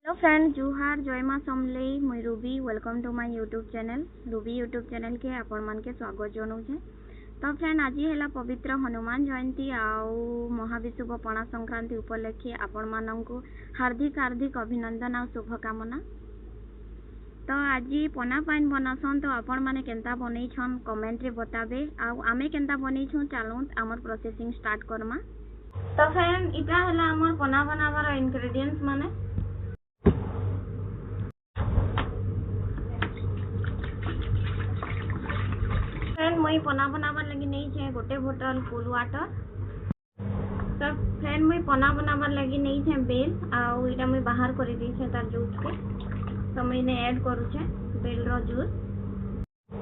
Hello friend जुहार जय माँ समलेई मुई Ruby welcome to my YouTube channel Ruby YouTube channel के आपण मान के स्वागत जनाऊे। तो फ्रेंड आज है पवित्र हनुमान जयंती आउ महाविषुव पणा संक्रांति उपलक्षे आपण मानू हार्दिक हार्दिक अभिनंदन आ शुभकामना। तो आज पना पाइन बनासन तो आपण माने केनता बनईछन कमेंट रे बताबे आउ आमे केनता बनईछु चलू आमर प्रोसेसिंग स्टार्ट करमा। तो फ्रेंड इटा है आमर पना बनाबार इंग्रेडिएंट्स माने फ्रेंड मुई पना बनाबार लगी नहीं छे गोटे बोतल कूल वाटर। तो फ्रेंड मुई पना बनाबार लगी नहीं छे बेल आउ इटा मुई बाहर कर दी छे तार जूस के। तो मैंने ऐड करू छे बेल रो जूस।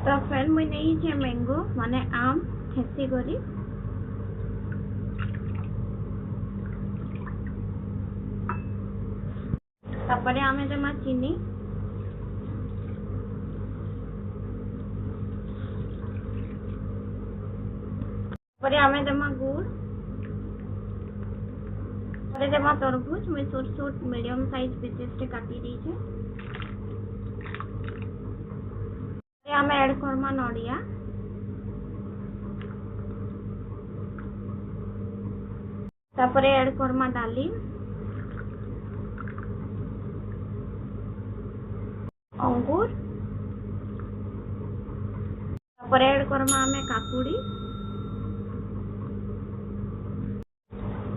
तो फ्रेंड मुई नहीं छे मैंगो माने आम ठेसी करी। तापरे आमे देमा चीनी परे आमे देमा गुड़ परे देमा तरबूज मैं छोट छोट मीडियम साइज पीसेस रे काटी दी छे। परे आमे ऐड करमा नडिया तापरे ऐड करमा डालिम अंगूर तापरे ऐड करमा आमे काकुड़ी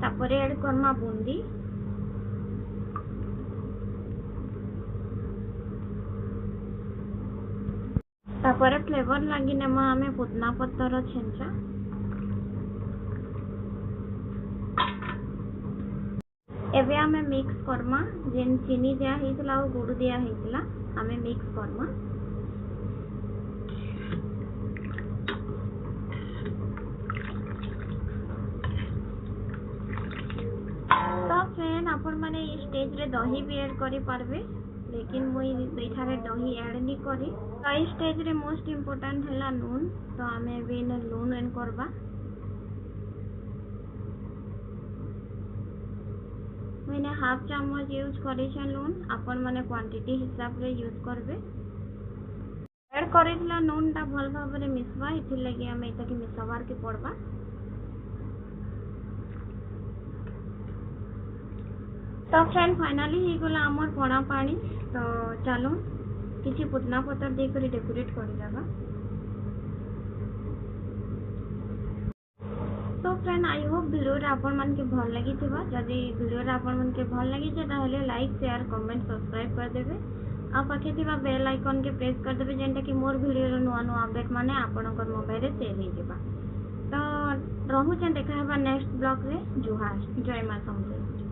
तापरे ऐड करमा बुंदी तापरे फ्लेवर लगी नेमा आमे पुदना पत्तर छेंचा एबे आमे मिक्स करमा जेन चीनी दिया हेतला और गुड़ दिया हेतला आमे मिक्स करमा। तो फ्रेंड आपण माने इस स्टेज रे दही भी ऐड करि पारबे लेकिन मुई एठारे दही ऐड नहीं करी। तो इस स्टेज रे मोस्ट इम्पोर्टेंट हैला नून। तो आमे भी ने लून ऐड करबा। मैंने हाफ चम्मच यूज करी छे लून आपण माने क्वांटिटी हिसाब रे यूज करबे। ऐड करितला नून ता भल भाव रे मिसबा इथि लगी आमे एटा के मिसबार के पड़बा। तो फ्रेंड फाइनली ही गला हमर पणा पानी। तो चलो किसी पुदना पत्तर दे कर डेकोरेट कर देबा। तो फ्रेंड आई होप वीडियो आपण मन के भल लगी थिबा। जदि वीडियो आपण मन के भल लगी जे ताहले लाइक शेयर कमेंट सब्सक्राइब कर देबे आ पाखे थिबा बेल आइकन के प्रेस कर देबे जेंटा कि मोर वीडियो रो नुवा नुवा अपडेट माने आपनकर मोबाइल रे शेयर हे जेबा। तो रहू जे देखा हेबा नेक्स्ट ब्लॉग रे जुहार जय मां समलेई।